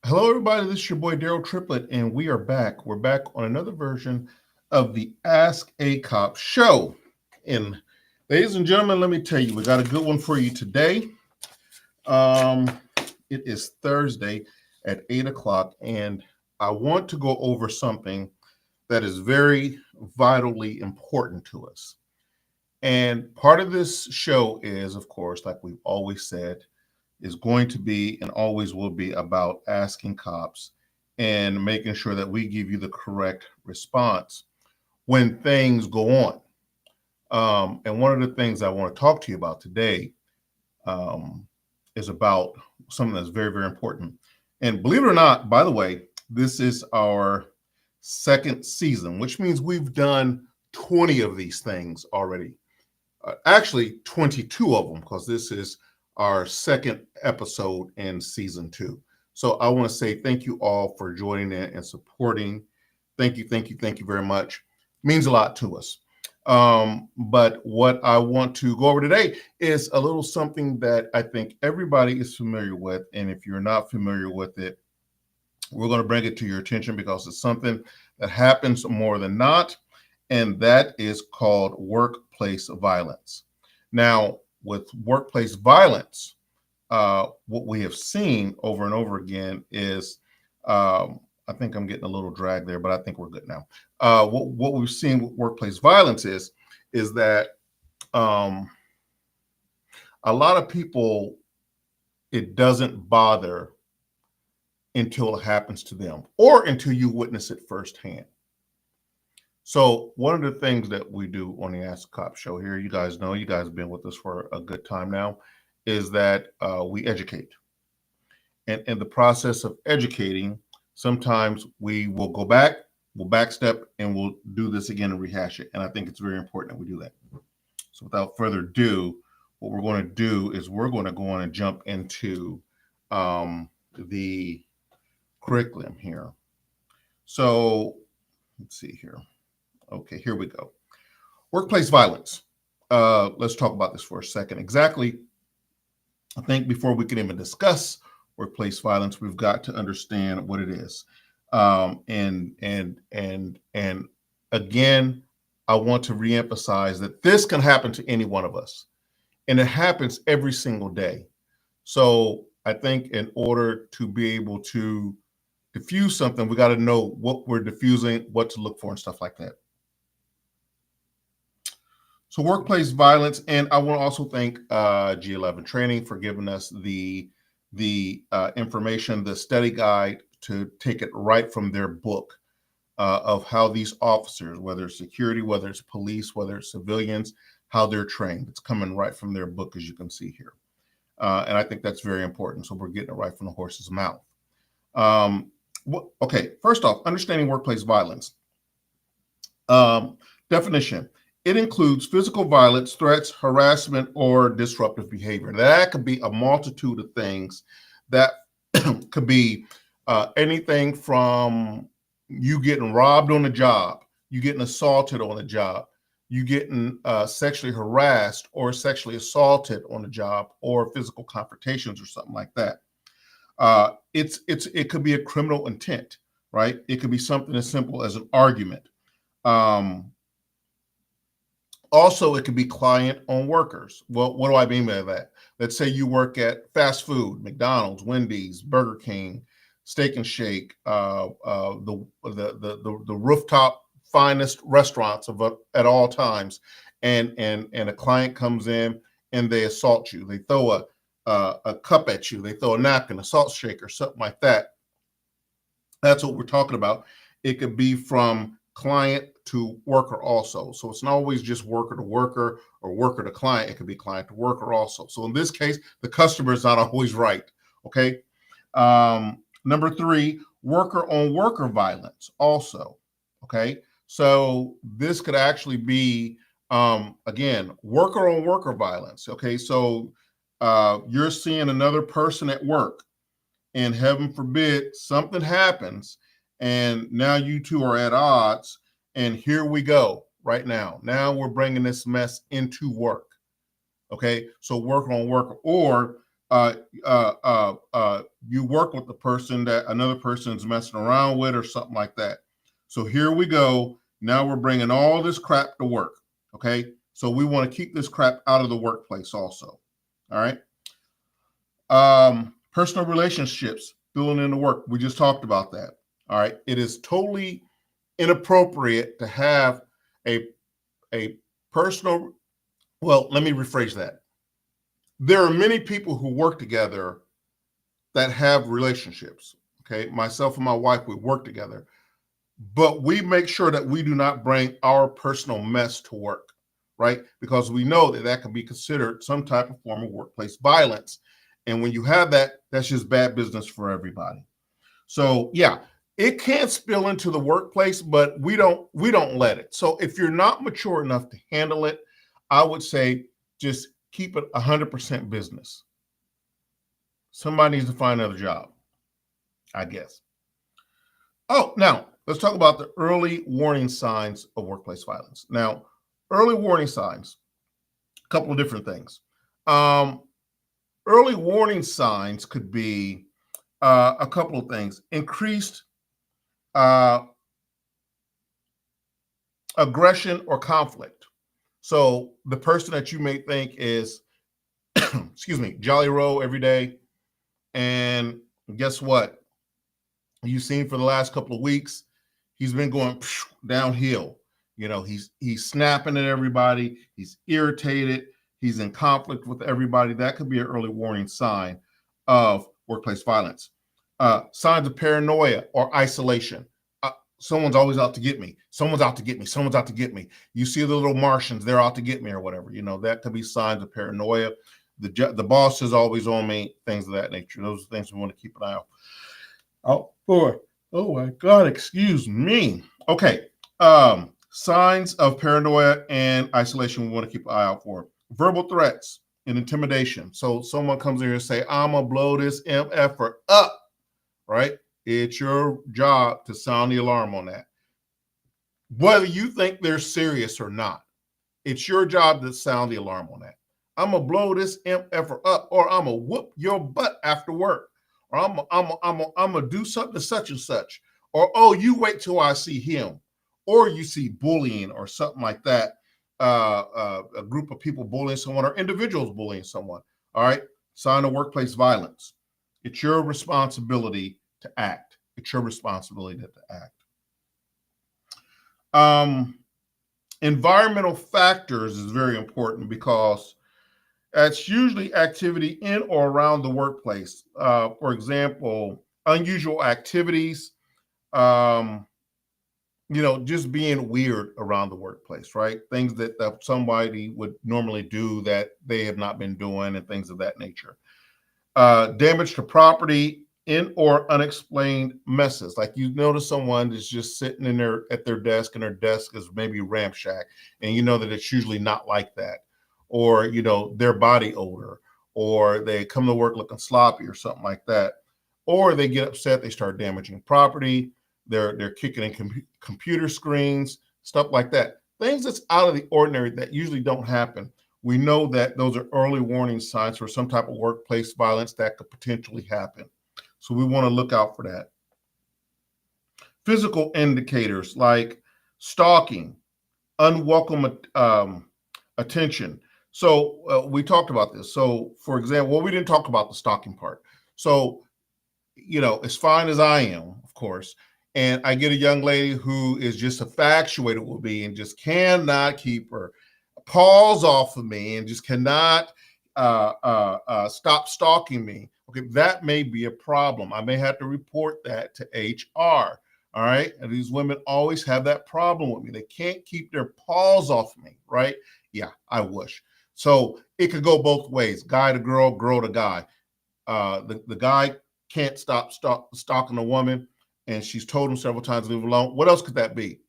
Hello, everybody. This is your boy Daryl Triplett, and we are back. We're back on another version of the Ask a Cop show. And ladies and gentlemen, let me tell you, we got a good one for you today. Um, it is Thursday at 8 o'clock, and I want to go over something that is very vitally important to us. And part of this show is, of course, like we've always said, is going to be and always will be about asking cops and making sure that we give you the correct response when things go on. And one of the things I want to talk to you about today um, is about something that's very, very important. And believe it or not, by the way, this is our second season, which means we've done 20 of these things already. Actually, 22 of them, because this is our second episode in season two. So I want to say thank you all for joining in and supporting. Thank you, thank you, thank you very much. Means a lot to us. But what I want to go over today is a little something that I think everybody is familiar with. And if you're not familiar with it, we're going to bring it to your attention because it's something that happens more than not, and that is called workplace violence. Now, with workplace violence, what we have seen over and over again is, I think I'm getting a little drag there, but I think we're good now. What we've seen with workplace violence is that um, a lot of people, it doesn't bother until it happens to them or until you witness it firsthand. So one of the things that we do on the Ask Cop show here, you guys know, you guys have been with us for a good time now, is that we educate. And in the process of educating, sometimes we will go back, we'll backstep, and we'll do this again and rehash it. And I think it's very important that we do that. So without further ado, what we're going to do is we're going to go on and jump into the curriculum here. So let's see here. Okay, here we go. Workplace violence. Let's talk about this for a second. Exactly, I think before we can even discuss workplace violence, we've got to understand what it is. And again, I want to reemphasize that this can happen to any one of us, and it happens every single day. So I think in order to be able to diffuse something, we got to know what we're diffusing, what to look for, and stuff like that. So workplace violence, and I want to also thank G11 Training for giving us the information, the study guide to take it right from their book of how these officers, whether it's security, whether it's police, whether it's civilians, how they're trained. It's coming right from their book, as you can see here, and I think that's very important. So we're getting it right from the horse's mouth. Okay, first off, understanding workplace violence. Definition. It includes physical violence, threats, harassment, or disruptive behavior. That could be a multitude of things. That could be anything from you getting robbed on the job, you getting assaulted on the job, you getting sexually harassed or sexually assaulted on the job, or physical confrontations or something like that. It could be a criminal intent, right? It could be something as simple as an argument. Also, it could be client on workers. Well, what do I mean by that? Let's say you work at fast food, McDonald's, Wendy's, Burger King, Steak and Shake, the rooftop finest restaurants at all times, and a client comes in and they assault you. They throw a cup at you. They throw a napkin, a salt shaker, something like that. That's what we're talking about. It could be from client to worker also. So it's not always just worker to worker or worker to client. It could be client to worker also. So in this case, the customer is not always right. Okay. Number 3, worker on worker violence also. Okay. So this could actually be, again, worker on worker violence. Okay. So you're seeing another person at work, and heaven forbid something happens, and now you two are at odds, and here we go right now. Now we're bringing this mess into work. Okay, so work on work, or uh, you work with the person that another person is messing around with or something like that. So here we go. Now we're bringing all this crap to work. Okay. So we want to keep this crap out of the workplace also. All right. Personal relationships spilling into work. We just talked about that. All right. It is totally inappropriate to have a personal, well, let me rephrase that. There are many people who work together that have relationships. Okay. Myself and my wife, we work together, but we make sure that we do not bring our personal mess to work, right? Because we know that that can be considered some type of form of workplace violence. And when you have that, that's just bad business for everybody. So yeah, it can spill into the workplace, but we don't let it. So if you're not mature enough to handle it, I would say just keep it 100% business. Somebody needs to find another job, I guess. Oh, now let's talk about the early warning signs of workplace violence. Now, early warning signs, a couple of different things. Um, Early warning signs could be a couple of things: increased uh, aggression or conflict. So the person that you may think is, excuse me, jolly roll every day, and guess what? You've seen for the last couple of weeks, he's been going downhill. You know, he's snapping at everybody. He's irritated. He's in conflict with everybody. That could be an early warning sign of workplace violence. Signs of paranoia or isolation. Someone's always out to get me. Someone's out to get me. Someone's out to get me. You see the little Martians, they're out to get me or whatever. You know, that could be signs of paranoia. The boss is always on me, things of that nature. Those are things we want to keep an eye out. Oh, boy. Oh, my God. Excuse me. Okay. Signs of paranoia and isolation we want to keep an eye out for. Verbal threats and intimidation. So someone comes in here and say, I'm going to blow this MFer up, right? It's your job to sound the alarm on that. Whether you think they're serious or not, it's your job to sound the alarm on that. I'm going to blow this MFer up, or I'm going to whoop your butt after work, or I'm going to do something to such and such, or, oh, you wait till I see him, or you see bullying or something like that, a group of people bullying someone or individuals bullying someone. All right, sign of workplace violence. It's your responsibility to act. It's your responsibility to act. Environmental factors is very important because it's usually activity in or around the workplace. For example, unusual activities, just being weird around the workplace, right? Things that somebody would normally do that they have not been doing and things of that nature. Damage to property in or unexplained messes. Like you notice someone is just sitting in there at their desk and their desk is maybe ramshack, and you know that it's usually not like that. Or, their body odor, or they come to work looking sloppy or something like that. Or they get upset, they start damaging property, they're kicking in computer screens, stuff like that. Things that's out of the ordinary that usually don't happen. We know that those are early warning signs for some type of workplace violence that could potentially happen. So we want to look out for that. Physical indicators like stalking, unwelcome attention. So we talked about this. So for example, we didn't talk about the stalking part. So, as fine as I am, of course, and I get a young lady who is just infatuated with me and just cannot keep her paws off of me and just cannot stop stalking me. Okay, that may be a problem. I may have to report that to HR. All right. And these women always have that problem with me. They can't keep their paws off me. Right. Yeah, I wish. So it could go both ways, guy to girl, girl to guy. The guy can't stop stalking a woman, and she's told him several times to leave alone. What else could that be?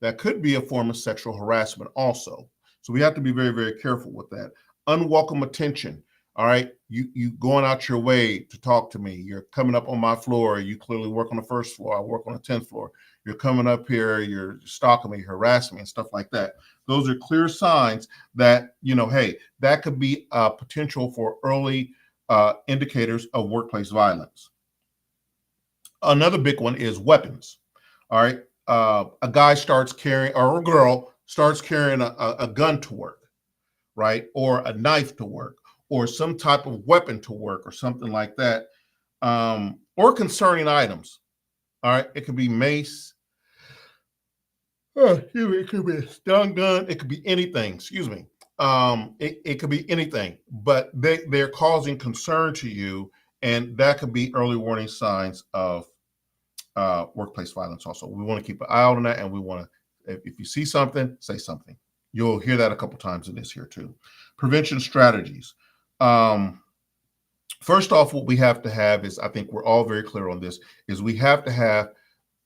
That could be a form of sexual harassment also. So we have to be very, very careful with that. Unwelcome attention. All right. You going out your way to talk to me. You're coming up on my floor. You clearly work on the first floor. I work on the 10th floor. You're coming up here. You're stalking me, harassing me, and stuff like that. Those are clear signs that, hey, that could be a potential for early indicators of workplace violence. Another big one is weapons. All right. A guy starts carrying, or a girl starts carrying a gun to work, right? Or a knife to work, or some type of weapon to work, or something like that. Or concerning items. All right. It could be mace. It could be a stun gun. It could be anything. Excuse me. It could be anything, but they're causing concern to you, and that could be early warning signs of workplace violence. Also, we want to keep an eye out on that, and we want to, if you see something, say something. You'll hear that a couple times in this here too. Prevention strategies. First off, what we have to have is, I think we're all very clear on this, is we have to have,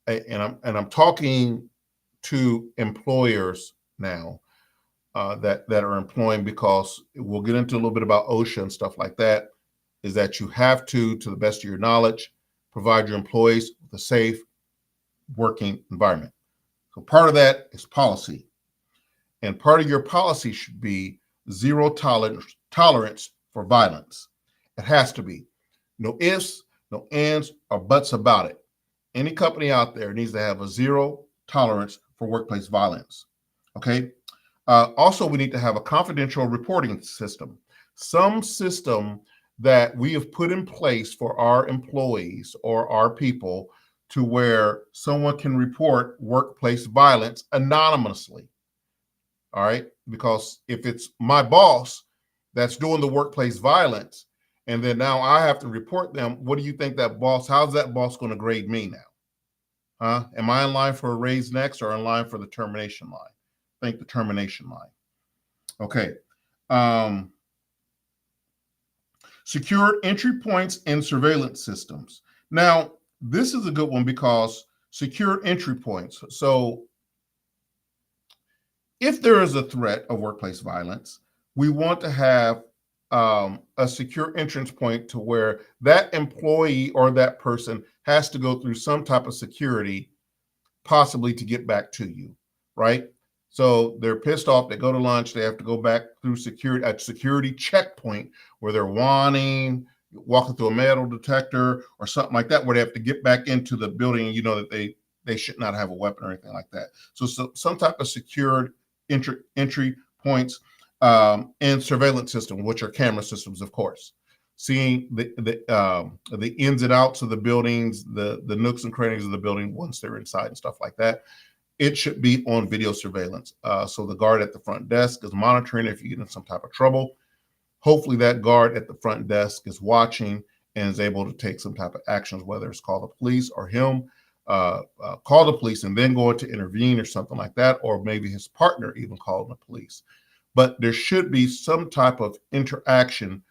and I'm talking to employers now that are employing, because we'll get into a little bit about OSHA and stuff like that, is that you have to the best of your knowledge, provide your employees with a safe working environment. So part of that is policy. And part of your policy should be zero tolerance for violence. It has to be. No ifs, no ands, or buts about it. Any company out there needs to have a zero tolerance for workplace violence. Okay. Also, we need to have a confidential reporting system, some system that we have put in place for our employees or our people, to where someone can report workplace violence anonymously. All right. Because if it's my boss that's doing the workplace violence, and then now I have to report them, what do you think that boss, how's that boss going to grade me now? Huh? Am I in line for a raise next, or in line for the termination line? I think the termination line. Okay. Secured entry points and surveillance systems. Now, this is a good one, because secured entry points. So if there is a threat of workplace violence, we want to have a secure entrance point, to where that employee or that person has to go through some type of security, possibly to get back to you, right? So they're pissed off, they go to lunch, they have to go back through a security checkpoint, where they're walking through a metal detector or something like that, where they have to get back into the building, that they should not have a weapon or anything like that. So some type of secured entry points, and surveillance system, which are camera systems, of course, seeing the ins and outs of the buildings, the nooks and crannies of the building once they're inside and stuff like that. It should be on video surveillance. So the guard at the front desk is monitoring if you get in some type of trouble. Hopefully that guard at the front desk is watching and is able to take some type of actions, whether it's call the police, or him call the police and then go to intervene or something like that, or maybe his partner even calling the police. But there should be some type of interaction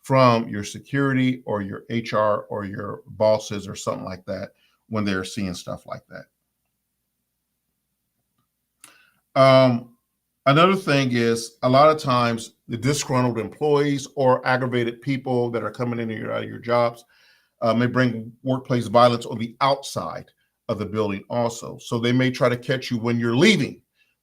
from your security or your HR or your bosses or something like that when they're seeing stuff like that. Another thing is, a lot of times the disgruntled employees or aggravated people that are coming in and out of your jobs may bring workplace violence on the outside of the building also. So they may try to catch you when you're leaving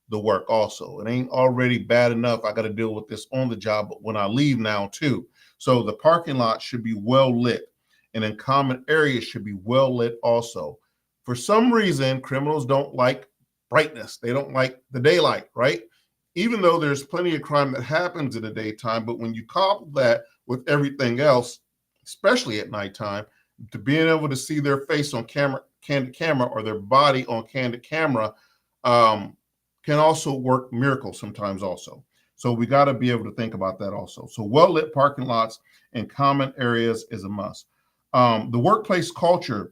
the work also. It ain't already bad enough, I got to deal with this on the job, but when I leave now too. So the parking lot should be well lit, and in common areas should be well lit also. For some reason, criminals don't like brightness. They don't like the daylight, right? Even though there's plenty of crime that happens in the daytime, but when you couple that with everything else, especially at nighttime, to being able to see their face on camera, candid camera, or their body on candid camera, can also work miracles sometimes also. So we got to be able to think about that also. So well-lit parking lots and common areas is a must. The workplace culture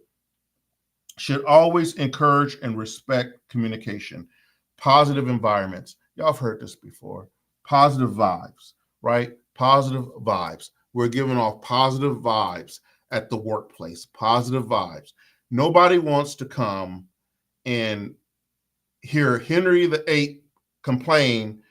should always encourage and respect communication, positive environments. Y'all have heard this before. Positive vibes, right? Positive vibes. We're giving off positive vibes at the workplace, positive vibes. Nobody wants to come and hear Henry VIII complain,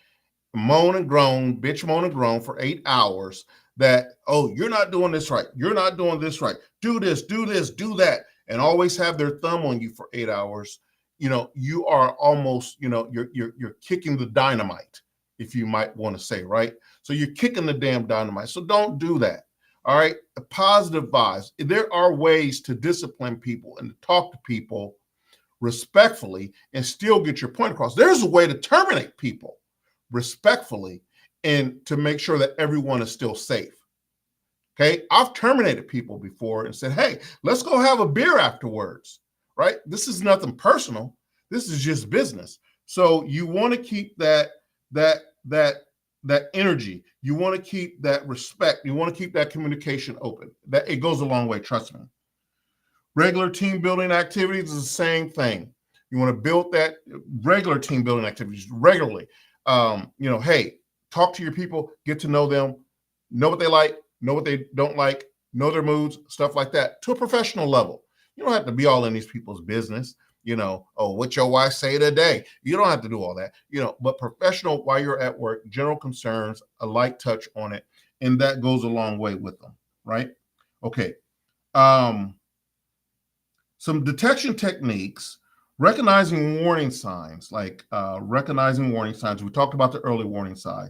moan and groan, bitch moan and groan for 8 hours that, oh, you're not doing this right. You're not doing this right. Do this, do that. And always have their thumb on you for 8 hours. You are almost, you're kicking the dynamite, if you might want to say, right? So you're kicking the damn dynamite. So don't do that. All right, a positive vibes. There are ways to discipline people and to talk to people respectfully and still get your point across. There's a way to terminate people respectfully and to make sure that everyone is still safe. Okay, I've terminated people before and said, hey, let's go have a beer afterwards, right? This is nothing personal. This is just business. So you want to keep that energy. You want to keep that respect. You want to keep that communication open. That it goes a long way, trust me. Regular team building activities is the same thing. You want to build that regular team building activities regularly. Hey, talk to your people, get to know them, know what they like, know what they don't like, know their moods, stuff like that, to a professional level. You don't have to be all in these people's business. Oh, what your wife say today? You don't have to do all that, but professional while you're at work, general concerns, a light touch on it, and that goes a long way with them, right? Okay. Some detection techniques, recognizing warning signs, like recognizing warning signs. We talked about the early warning sign.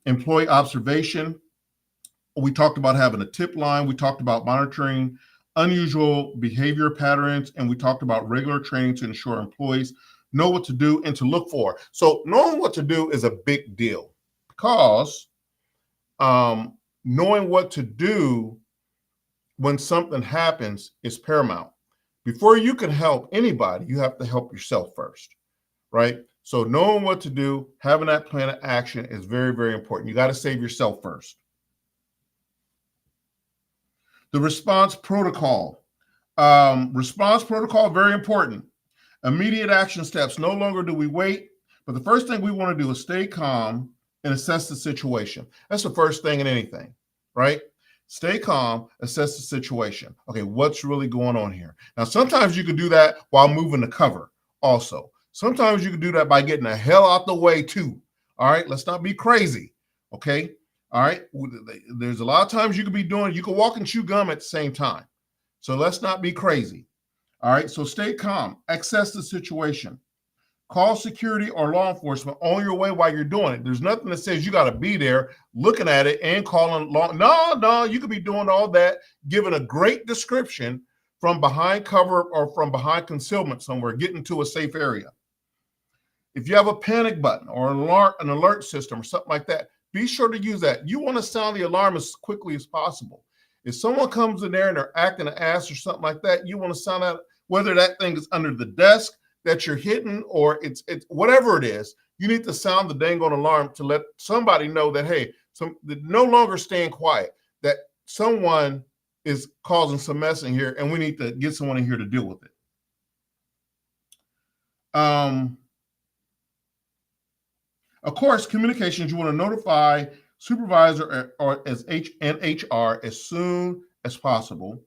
Employee observation. We talked about having a tip line. We talked about monitoring unusual behavior patterns, and we talked about regular training to ensure employees know what to do and to look for. So knowing what to do is a big deal because knowing what to do when something happens is paramount. Before you can help anybody, you have to help yourself first, right? So knowing what to do, having that plan of action is very, very important. You got to save yourself first. The response protocol. Response protocol, very important. Immediate action steps. No longer do we wait, but the first thing we want to do is stay calm and assess the situation. That's the first thing in anything, right? Stay calm, assess the situation. Okay, what's really going on here? Now, sometimes you can do that while moving the cover also. Sometimes you can do that by getting the hell out the way too. All right, let's not be crazy, okay? All right, there's a lot of times you can walk and chew gum at the same time. So let's not be crazy. All right, so stay calm, assess the situation. Call security or law enforcement on your way while you're doing it. There's nothing that says you got to be there looking at it and calling law. No, you could be doing all that, giving a great description from behind cover or from behind concealment somewhere, getting to a safe area. If you have a panic button or an alert system or something like that, be sure to use that. You want to sound the alarm as quickly as possible. If someone comes in there and they're acting an ass or something like that, you want to sound out, whether that thing is under the desk that you're hitting or it's whatever it is, you need to sound the dang on alarm to let somebody know that, hey, no longer staying quiet, that someone is causing some mess in here and we need to get someone in here to deal with it. Of course, communications, you want to notify supervisor or as HR as soon as possible.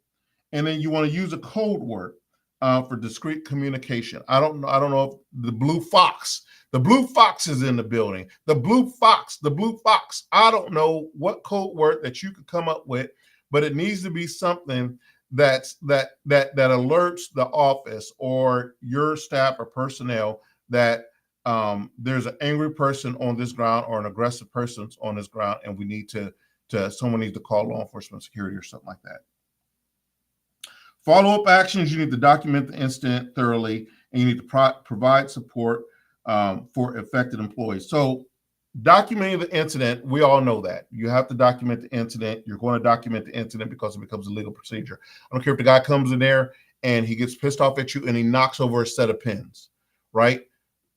And then you want to use a code word for discrete communication. I don't know if the blue fox is in the building. The blue fox. I don't know what code word that you could come up with, but it needs to be something that alerts the office or your staff or personnel that there's an angry person on this ground or an aggressive person on this ground, and we need someone needs to call law enforcement, security, or something like that. Follow-up actions, you need to document the incident thoroughly, and you need to provide support for affected employees. So documenting the incident, we all know that. You have to document the incident. You're going to document the incident because it becomes a legal procedure. I don't care if the guy comes in there and he gets pissed off at you and he knocks over a set of pens, right?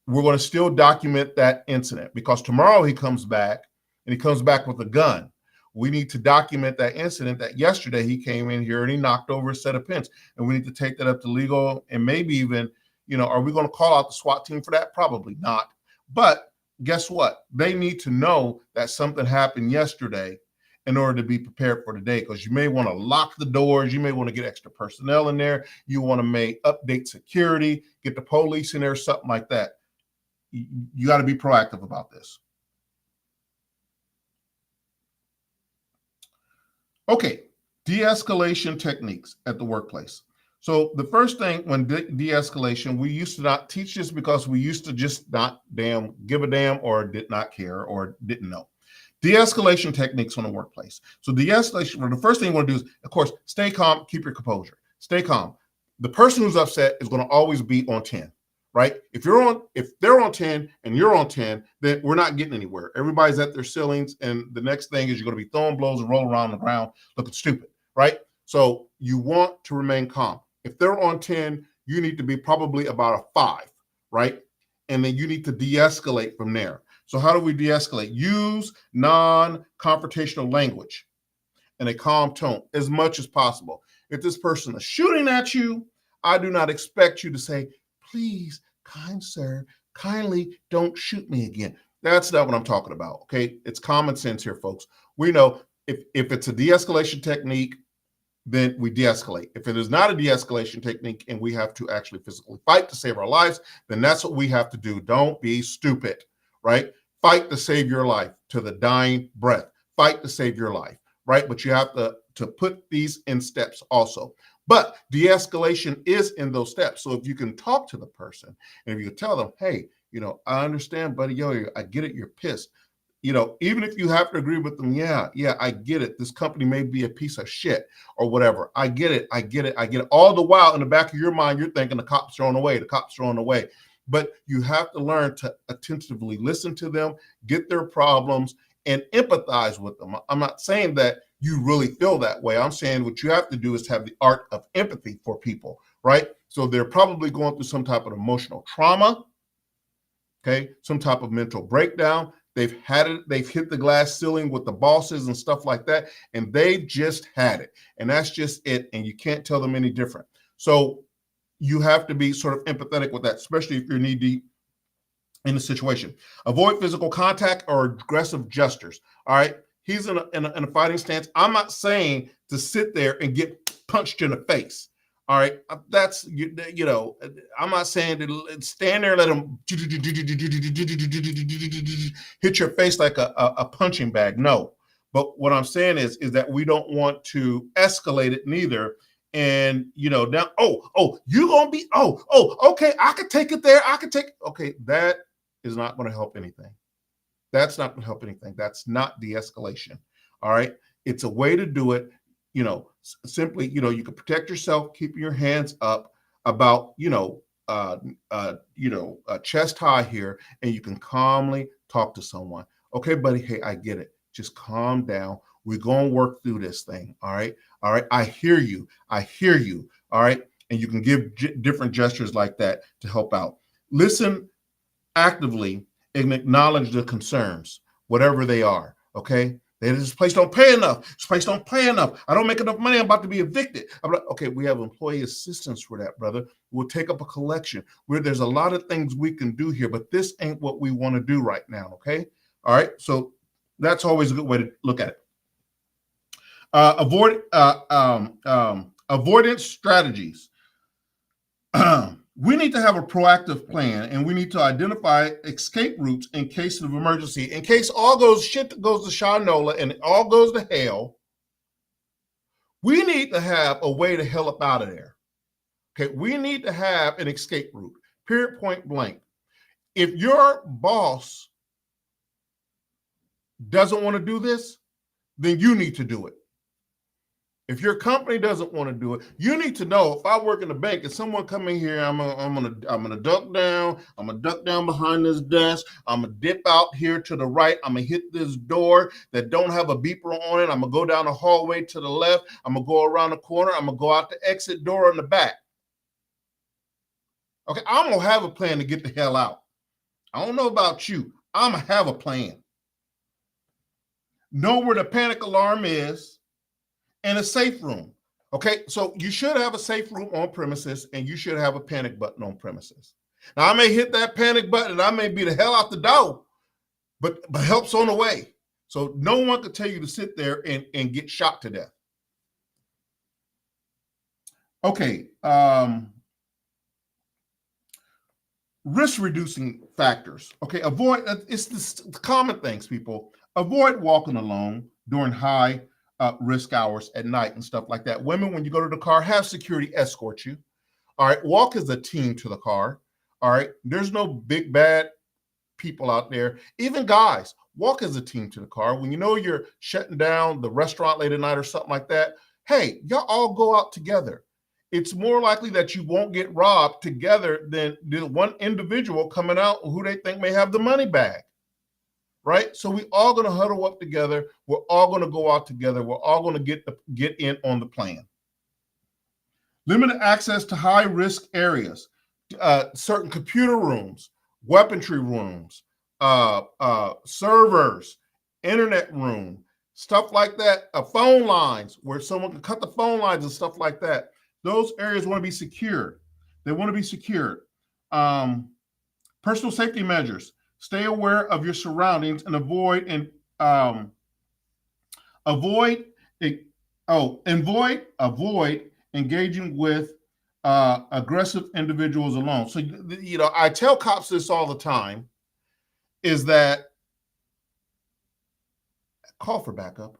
We're going to still document that incident because tomorrow he comes back and he comes back with a gun. We need to document that incident that yesterday he came in here and he knocked over a set of pens, and we need to take that up to legal and maybe even, are we going to call out the SWAT team for that? Probably not. But guess what? They need to know that something happened yesterday in order to be prepared for today, because you may want to lock the doors. You may want to get extra personnel in there. You want to update security, get the police in there, something like that. You got to be proactive about this. Okay, de-escalation techniques at the workplace. So the first thing when de-escalation, we used to not teach this because we used to just not give a damn or did not care or didn't know. De-escalation techniques on the workplace. So de-escalation, well, the first thing you want to do is, of course, stay calm, keep your composure. Stay calm. The person who's upset is going to always be on 10, right? If they're on 10 and you're on 10, then we're not getting anywhere. Everybody's at their ceilings, and the next thing is you're going to be throwing blows and rolling around the ground looking stupid, right? So you want to remain calm. If they're on 10, you need to be probably about a 5, right? And then you need to de-escalate from there. So how do we de-escalate? Use non-confrontational language and a calm tone as much as possible. If this person is shooting at you, I do not expect you to say, please, kind sir, kindly don't shoot me again. That's not what I'm talking about, okay? It's common sense here, folks. We know if it's a de-escalation technique, then we de-escalate. If it is not a de-escalation technique and we have to actually physically fight to save our lives, then that's what we have to do. Don't be stupid, right? Fight to save your life to the dying breath. Fight to save your life, right? But you have to put these in steps also. But de-escalation is in those steps. So if you can talk to the person and if you tell them, hey, I understand, buddy, I get it, you're pissed. Even if you have to agree with them, yeah, I get it. This company may be a piece of shit or whatever. I get it. All the while in the back of your mind, you're thinking the cops are on the way. But you have to learn to attentively listen to them, get their problems, and empathize with them. I'm not saying that you really feel that way. I'm saying what you have to do is have the art of empathy for people, right? So they're probably going through some type of emotional trauma, okay, some type of mental breakdown. They've hit the glass ceiling with the bosses and stuff like that, and they've just had it. And that's just it, and you can't tell them any different. So you have to be sort of empathetic with that, especially if you're knee deep in the situation. Avoid physical contact or aggressive gestures, all right? He's in a fighting stance. I'm not saying to sit there and get punched in the face. All right, that's I'm not saying to stand there and let him hit your face like a punching bag. No, but what I'm saying is that we don't want to escalate it neither. And now, you're gonna be okay. I could take it there. Okay. That is not going to help anything. That's not going to help anything. That's not de-escalation. All right, it's a way to do it. Simply, you can protect yourself, keeping your hands up about, chest high here, and you can calmly talk to someone. Okay, buddy, hey, I get it. Just calm down. We're going to work through this thing. All right. I hear you. All right. And you can give different gestures like that to help out. Listen actively and acknowledge the concerns, whatever they are. Okay. This place don't pay enough. I don't make enough money. I'm about to be evicted. I'm like, okay, we have employee assistance for that, brother. We'll take up a collection where there's a lot of things we can do here, but this ain't what we want to do right now. Okay. All right. So that's always a good way to look at it. Avoidance strategies. We need to have a proactive plan, and we need to identify escape routes in case of emergency. In case all shit goes to Shinola and it all goes to hell, we need to have a way to hell up out of there. Okay, we need to have an escape route, period, point blank. If your boss doesn't want to do this, then you need to do it. If your company doesn't want to do it, you need to know. If I work in the bank and someone come in here, I'm gonna duck down. I'm gonna duck down behind this desk. I'm gonna dip out here to the right. I'm gonna hit this door that don't have a beeper on it. I'm gonna go down the hallway to the left. I'm gonna go around the corner. I'm gonna go out the exit door in the back. Okay, I'm gonna have a plan to get the hell out. I don't know about you. I'm gonna have a plan. Know where the panic alarm is. And a safe room. Okay, so you should have a safe room on premises, and you should have a panic button on premises. Now, I may hit that panic button, and I may be the hell out the door, but help's on the way. So no one could tell you to sit there and get shot to death. Okay, risk reducing factors. Okay, avoid, it's the common things, people. Avoid walking alone during high risk hours at night and stuff like that. Women, when you go to the car, have security escort you. All right, walk as a team to the car. All right, there's no big bad people out there, even guys, walk as a team to the car. When you know you're shutting down the restaurant late at night or something like that, hey, y'all all go out together. It's more likely that you won't get robbed together than one individual coming out who they think may have the money bag, right? So we all going to huddle up together. We're all going to go out together. We're all going to get in on the plan. Limited access to high-risk areas, certain computer rooms, weaponry rooms, servers, internet room, stuff like that, phone lines where someone can cut the phone lines and stuff like that. Those areas want to be secured. They want to be secured. Personal safety measures. Stay aware of your surroundings and avoid engaging with aggressive individuals alone. So, you know, I tell cops this all the time, is that call for backup.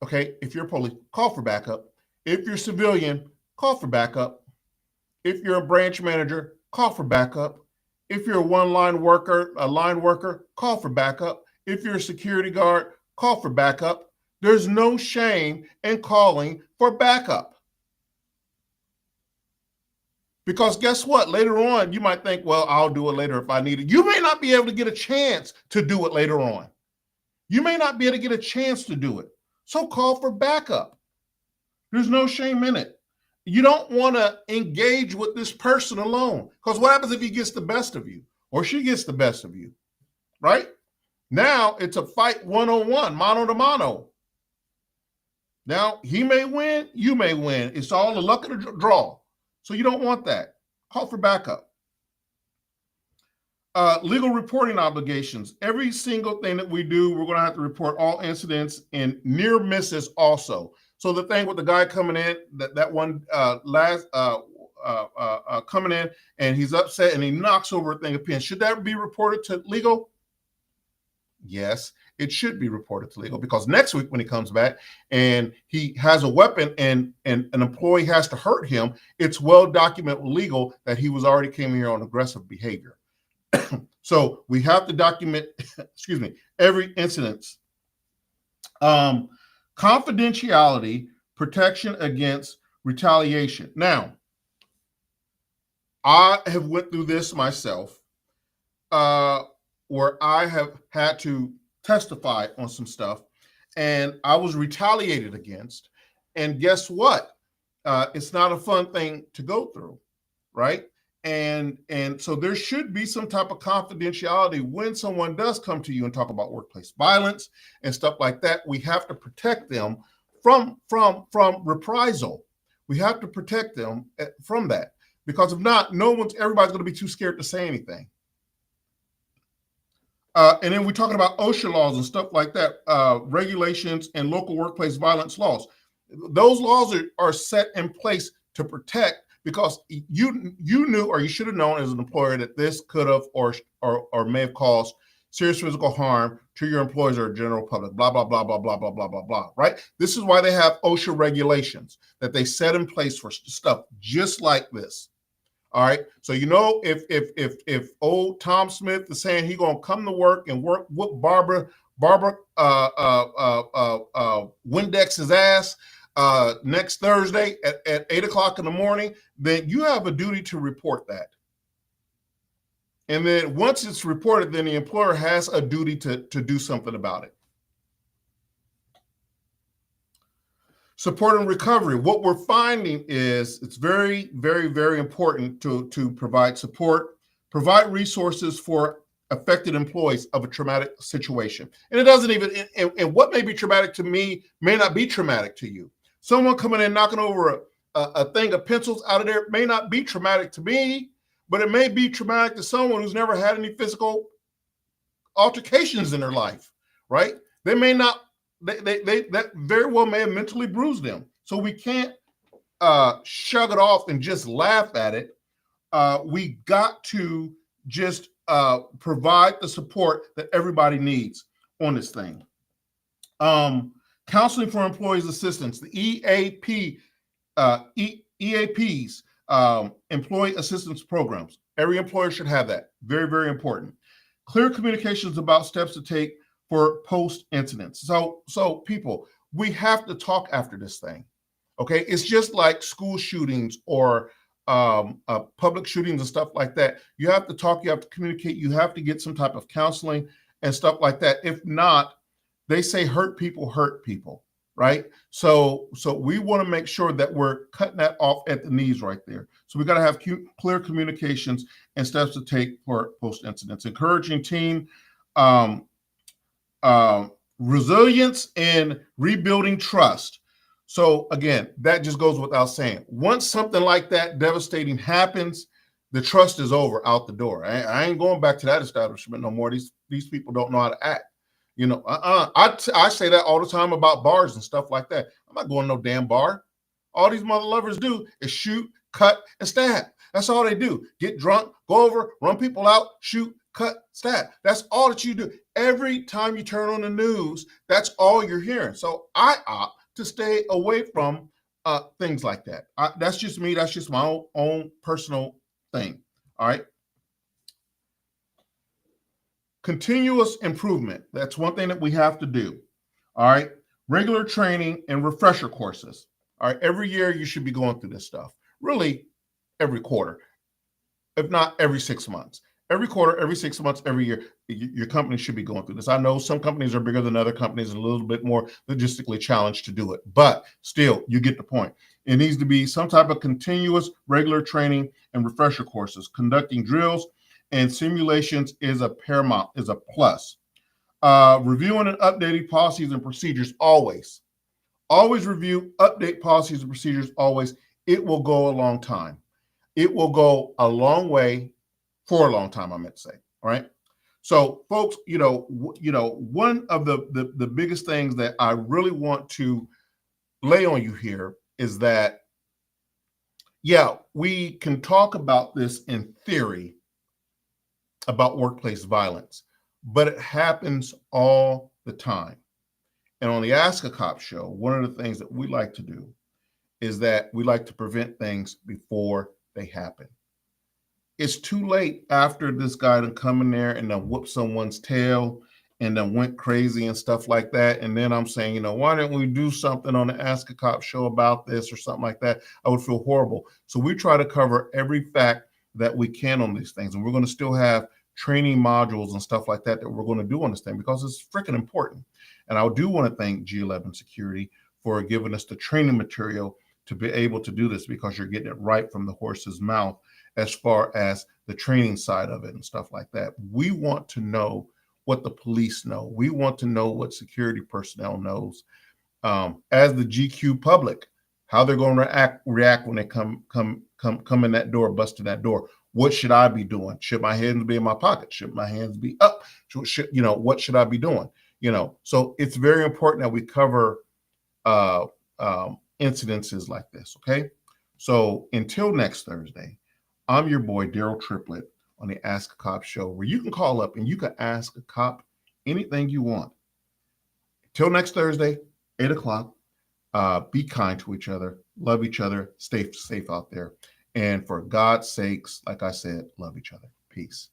Okay, if you're police, call for backup. If you're civilian, call for backup. If you're a branch manager, call for backup. If you're a line worker, call for backup. If you're a security guard, call for backup. There's no shame in calling for backup. Because guess what? Later on, you might think, well, I'll do it later if I need it. You may not be able to get a chance to do it later on. You may not be able to get a chance to do it. So call for backup. There's no shame in it. You don't want to engage with this person alone, because what happens if he gets the best of you or she gets the best of you, right? Now it's a fight one-on-one, mano to mano. Now he may win, you may win. It's all the luck of the draw. So you don't want that. Call for backup. Legal reporting obligations. Every single thing that we do, we're going to have to report all incidents and near misses also. So the thing with the guy coming in, that one coming in and he's upset and he knocks over a thing of pins. Should that be reported to legal? Yes, it should be reported to legal, because next week when he comes back and he has a weapon and an employee has to hurt him, it's well documented legal that he was already came here on aggressive behavior. So we have to document, excuse me, every incident. Confidentiality, protection against retaliation. Now, I have went through this myself, where I have had to testify on some stuff, and I was retaliated against. And guess what? It's not a fun thing to go through, right? And so there should be some type of confidentiality when someone does come to you and talk about workplace violence and stuff like that. We have to protect them from reprisal. We have to protect them from that, because if not, everybody's going to be too scared to say anything. And then we're talking about OSHA laws and stuff like that, regulations and local workplace violence laws. Those laws are set in place to protect, because you knew, or you should have known as an employer, that this could have or may have caused serious physical harm to your employees or general public, blah, blah, blah, blah, blah, blah, blah, blah, blah, right? This is why they have OSHA regulations that they set in place for stuff just like this. All right. So, you know, if old Tom Smith is saying he's going to come to work and whoop Barbara Windex's ass next Thursday at 8 o'clock in the morning, then you have a duty to report that. And then once it's reported, then the employer has a duty to do something about it. Support and recovery. What we're finding is it's very, very, very important to provide support, provide resources for affected employees of a traumatic situation. And it doesn't even, and what may be traumatic to me may not be traumatic to you. Someone coming in, knocking over a thing of pencils out of there may not be traumatic to me, but it may be traumatic to someone who's never had any physical altercations in their life, right? They may not, that very well may have mentally bruised them. So we can't shrug it off and just laugh at it. We got to just provide the support that everybody needs on this thing. Counseling for Employees Assistance, the EAPs, Employee Assistance Programs. Every employer should have that. Very, very important. Clear communications about steps to take for post incidents. So people, we have to talk after this thing. Okay, it's just like school shootings or public shootings and stuff like that. You have to talk, you have to communicate, you have to get some type of counseling and stuff like that. If not, they say hurt people, right? So we want to make sure that we're cutting that off at the knees right there. So we got to have clear communications and steps to take for post incidents. Encouraging team um, resilience and rebuilding trust. So again, that just goes without saying. Once something like that devastating happens, the trust is over out the door. I ain't going back to that establishment no more. These people don't know how to act. You know, I say that all the time about bars and stuff like that. I'm not going to no damn bar. All these mother lovers do is shoot, cut, and stab. That's all they do. Get drunk, go over, run people out, shoot, cut, stab. That's all that you do. Every time you turn on the news, that's all you're hearing. So I opt to stay away from things like that. That's just me. That's just my own personal thing. All right. Continuous improvement. That's one thing that we have to do. All right. Regular training and refresher courses. All right. Every year you should be going through this stuff. Really, every quarter, if not every 6 months. Every quarter, every 6 months, every year, your company should be going through this. I know some companies are bigger than other companies and a little bit more logistically challenged to do it, but still, you get the point. It needs to be some type of continuous, regular training and refresher courses. Conducting drills and simulations is a paramount, is a plus. Reviewing and updating policies and procedures always. Always review, update policies and procedures always. It will go a long time. It will go a long way for a long time, I meant to say. All right. So, folks, one of the biggest things that I really want to lay on you here is that, yeah, we can talk about this in theory about workplace violence, but it happens all the time. And on the Ask a Cop show, one of the things that we like to do is that we like to prevent things before they happen. It's too late after this guy done come in there and then whoop someone's tail and then went crazy and stuff like that. And then I'm saying, why didn't we do something on the Ask a Cop show about this or something like that? I would feel horrible. So we try to cover every fact that we can on these things. And we're going to still have training modules and stuff like that that we're going to do on this thing because it's freaking important. And I do want to thank G11 Security for giving us the training material to be able to do this, because you're getting it right from the horse's mouth as far as the training side of it and stuff like that. We want to know what the police know. We want to know what security personnel knows, as the GQ public, how they're going to react when they come in that door, bust in that door. What should I be doing? Should my hands be in my pocket? Should my hands be up? What should I be doing? So it's very important that we cover incidences like this. Okay. So until next Thursday, I'm your boy, Daryl Triplett, on the Ask a Cop show, where you can call up and you can ask a cop anything you want. Till next Thursday, 8 o'clock, be kind to each other, love each other, stay safe out there. And for God's sakes, like I said, love each other. Peace.